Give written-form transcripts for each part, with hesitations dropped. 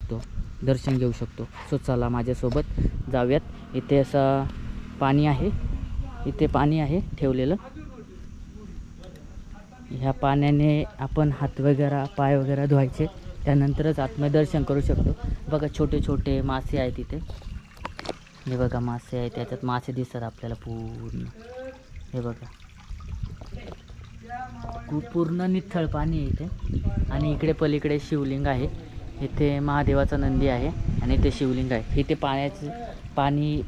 शकतो, दर्शन घेऊ शकतो. सो चला माझ्यासोबत जाऊयात. इथे असं पाणी आहे, इथे पाणी आहे ठेवलेलं. ह्या पाण्याने आपण हात वगैरे पाय वगैरे धुवायचे, त्यानंतरच आतमध्ये दर्शन करू शकतो. बघा छोटे छोटे मासे आहेत इथे. हे बघा मासे आहेत, त्याच्यात मासे दिसतात आपल्याला पूर्ण. हे बघा पूर्ण निथळ पाणी आहे इथे. आणि इकडे पलीकडे शिवलिंग आहे. इथे महादेवाचा नंदी आहे आणि इथे शिवलिंग आहे. इथे पाणी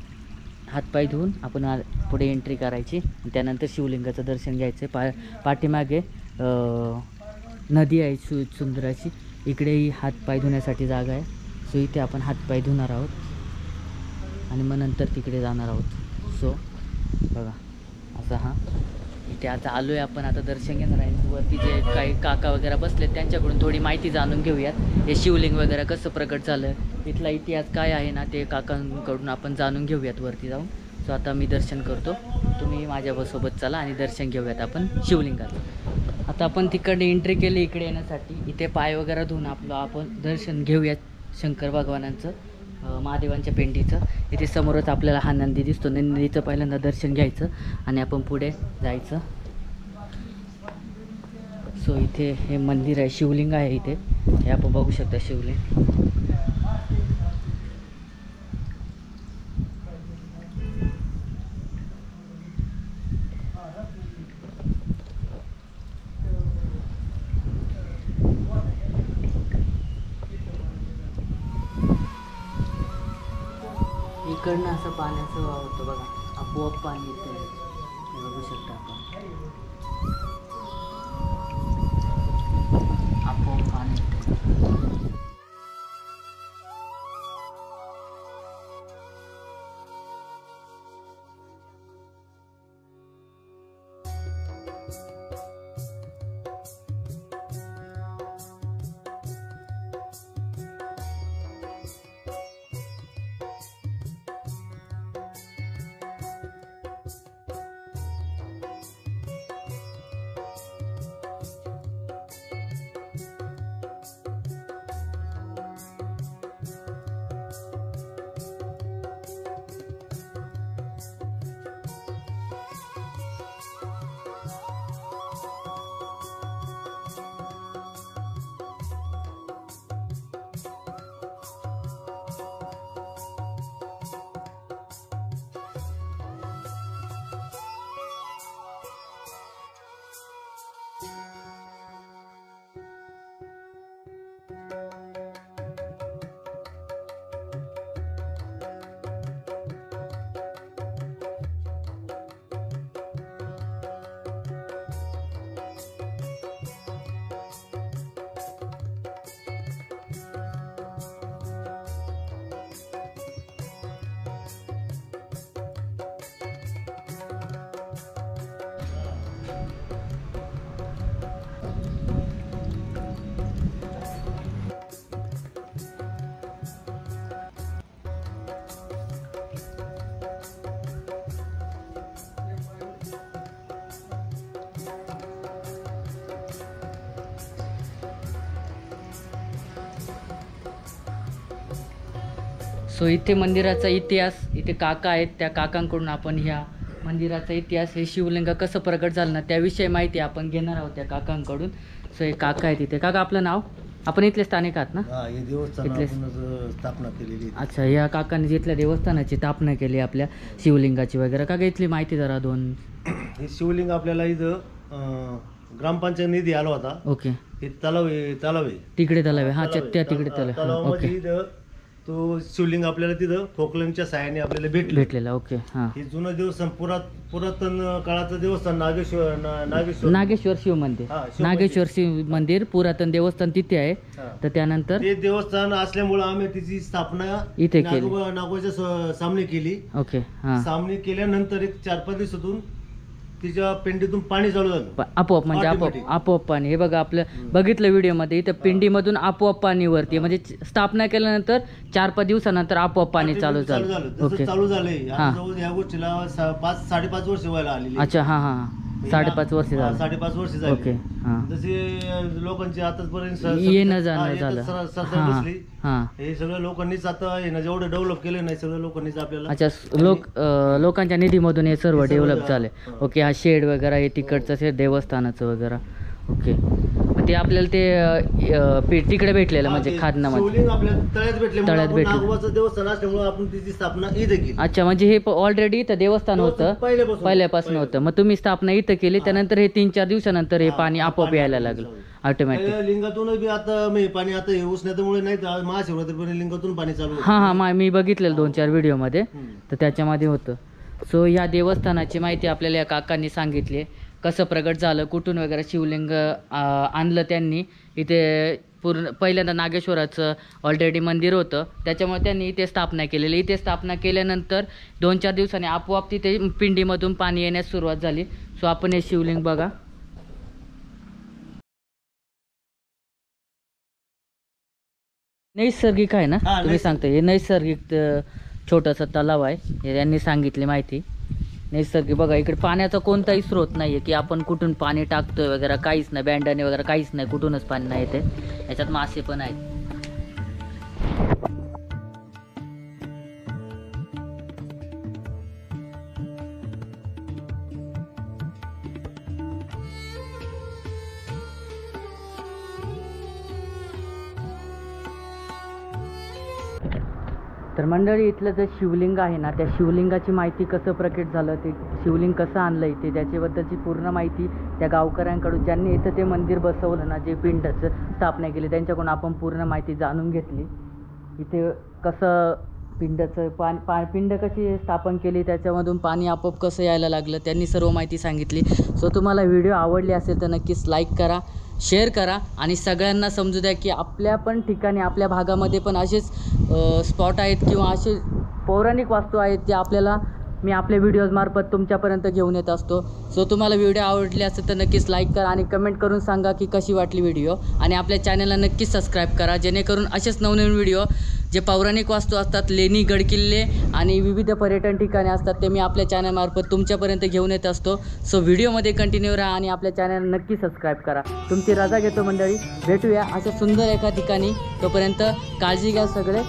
हातपाय धुवून आपण पुढे एंट्री करायची आणि त्यानंतर शिवलिंगाचं दर्शन घ्यायचं. पाठीमागे नदी आहे सुंदर अशी. इकडेही हातपाय धुण्यासाठी जागा आहे. सो इथे आपण हातपाय धुणार आहोत आणि मग नंतर तिकडे जाणार आहोत. सो बघा असं हा इथे आता आलो आहे आपण. आता दर्शन घेणार आहे. वरती जे काही काका वगैरे बसलेत त्यांच्याकडून थोडी माहिती जाणून घेऊयात. हे शिवलिंग वगैरे कसं प्रकट झालं, इथला इतिहास काय आहे ना ते काकांकडून आपण जाणून घेऊयात वरती जाऊन. सो आता मी दर्शन करतो, तुम्ही माझ्यासोबत चला आणि दर्शन घेऊयात आपण शिवलिंगाचं. आता आपण तिकडे एंट्री केली इकडे येण्यासाठी. इथे पाय वगैरे धुवून आपण दर्शन घेऊयात शंकर भगवानांचं, महादेवांच्या पेंडीचं. इथे समोरच आपल्याला हा नंदी दिसतो. नंदीचं पहिल्यांदा दर्शन घ्यायचं आणि आपण पुढे जायचं. सो इथे हे मंदिर आहे, शिवलिंग आहे इथे. हे आपण बघू शकता शिवलिंग. इकडनं असं पाण्याचं वाव होतं बघा, आपोआप पाणी येतं. हे बघू शकता आपण, आपोआप पाणी येतं. सो इथे मंदिराचा इतिहास, इथे काका आहेत, त्या काकांकडून आपण ह्या मंदिराचा इतिहास, हे शिवलिंग कसं प्रकट झालं ना त्याविषयी माहिती आपण घेणार आहोत त्या काकांकडून. सो हे काका आहेत इथे. काका आपलं नाव? आपण इथले स्थानिक आहात ना? इथले स्थापना केलेली. अच्छा, या काकांनी इथल्या देवस्थानाची स्थापना केली आपल्या शिवलिंगाची वगैरे. काका इथली माहिती जरा दोन. हे शिवलिंग आपल्याला इथं ग्रामपंचायत निधी आला होता. ओके. हे तलाव आहे तिकडे तलाव आहे. हा त्या तिकडे तलाव. ओके. तो शिवलिंग आपल्याला तिथं खोकलनच्या साहाय्याने आपल्याला भेटलेला. ओके. हा, हे जुनं देवस्थान, पुरातन काळाचं देवस्थान नागेश्वर शिव मंदिर. नागेश्वर शिव मंदिर पुरातन देवस्थान तिथे आहे. तर त्यानंतर ते देवस्थान असल्यामुळे आम्ही तिची स्थापना इथे केली, नागोबाच्या सामने केली. ओके. हा, सामने केल्यानंतर एक 4-5 दिवसातून तिच्या पिंडीतून पाणी चालू झालं आपोआप. म्हणजे आपोआप पाणी. हे बघा आपलं बघितलं व्हिडिओमध्ये, इथं पिंडीमधून आपोआप पाणी वरती, म्हणजे स्थापना केल्यानंतर 4-5 दिवसानंतर आपोआप पाणी चालू झालं. ओके. चालू झालंय. या गोष्टीला 5-5.5 वर्ष व्हायला आलेली. अच्छा. हा हा. 5.5 वर्ष झालं. 5.5 वर्ष ओके. झाली. हां. जसे लोकांची आतापर्यंत येणं जाणं झालं. सरकार हां बसली. हां. हे सगळं लोकांनीच आता हे ना जेवढं डेव्हलप केलं नाही सगळं लोकांनीच आपल्याला. अच्छा, लोकांच्या निधीमधून हे सर्व हे सर्व डेव्हलप झाले. हां. ओके. हा शेड वगैरे हे तिकडचं हे देवस्थानाचं वगैरे. ओके. मग ते आपल्याला ते तिकडे भेटलेलं म्हणजे खाजनामध्ये. शिवलिंग आपल्या तळ्यात भेटले. तळ्यात भेटले. नागोबाचं देवस्थान असल्यामुळे आपण तिची स्थापना इथं केली. अच्छा, म्हणजे हे ऑलरेडी इथं देवस्थान होतं पहिल्यापासून होतं. मग तुम्ही स्थापना इथं केली, त्यानंतर हे 3-4 दिवसानंतर हे पाणी आपोआप यायला लागलं ऑटोमॅटिक. त्या लिंगातून बी आता पाणी आता हे उष्णतेमुळे नाही तर महाशिवरात्रीपर्यंत लिंगातून पाणी चालू होतं. हां मी बघितलेलं 2-4 व्हिडिओमध्ये. हम्म. तर त्याच्यामध्ये होतं. सो या देवस्थानाची माहिती आपल्याला या काकांनी सांगितली. कसं प्रगट झालं, कुठून वगैरे शिवलिंग आणलं त्यांनी. इथे पूर्ण पहिल्यांदा नागेश्वराचं ऑलरेडी मंदिर होतं, त्याच्यामुळे त्यांनी इथे स्थापना केलेली. इथे स्थापना केल्यानंतर 2-4 दिवसांनी आपोआप तिथे पिंडीमधून पाणी येण्यास सुरुवात झाली. सो आपण हे शिवलिंग बघा. नैसर्गिक आहे ना, हां, तुम्ही सांगता. हे नैसर्गिक छोटासा तलाव आहे, हे यांनी सांगितली माहिती. नैसर्गिक बघा, इकडे पाण्याचा कोणताही स्रोत नाही आहे की आपण कुठून पाणी टाकतोय वगैरे, काहीच नाही. बँडाने वगैरे काहीच नाही, कुठूनच पाणी नाही येते. याच्यात मासे पण आहेत. तर मंडळी, इथलं जे शिवलिंग आहे ना, त्या शिवलिंगाची माहिती कसं प्रकट झालं, ते शिवलिंग कसं आणलं इथे, त्याच्याबद्दलची पूर्ण माहिती त्या गावकऱ्यांकडून, ज्यांनी इथं ते मंदिर बसवलं ना, जे पिंडाचं स्थापना केली, त्यांच्याकडून आपण पूर्ण माहिती जाणून घेतली. इथे कसं पिंडाचं पिंड कशी स्थापन केली, त्याच्यामधून पाणी आपोआप कसं यायला लागलं, त्यांनी सर्व माहिती सांगितली. सो तुम्हाला व्हिडिओ आवडली असेल तर नक्कीच लाईक करा, शेअर करा आणि सगळ्यांना समजू द्या की आपल्या पण ठिकाणी, आपल्या भागामध्ये पण असेच स्पॉट आहेत किंवा असे पौराणिक वास्तू आहेत जे मी आपल्या व्हिडिओजमार्फत तुमच्यापर्यंत घेऊन येत असतो. सो तुम्हाला व्हिडिओ आवडली असेल तर नक्कीच लाईक करा आणि कमेंट करून सांगा की कशी वाटली व्हिडिओ. आणि आपल्या चॅनलला नक्कीच सबस्क्राईब करा, जेणेकरून असेच नवनवीन व्हिडिओ जे पौराणिक वास्तू असतात, लेणी, गडकिल्ले आणि विविध पर्यटन ठिकाणे असतात, ते मी आपल्या चॅनलमार्फत तुमच्यापर्यंत घेऊन येत असतो. सो व्हिडिओमध्ये कंटिन्यू राहा आणि आपल्या चॅनलला नक्की सबस्क्राईब करा. तुमची रजा घेतो मंडळी, भेटूया अशा सुंदर एका ठिकाणी. तोपर्यंत काळजी घ्या सगळे.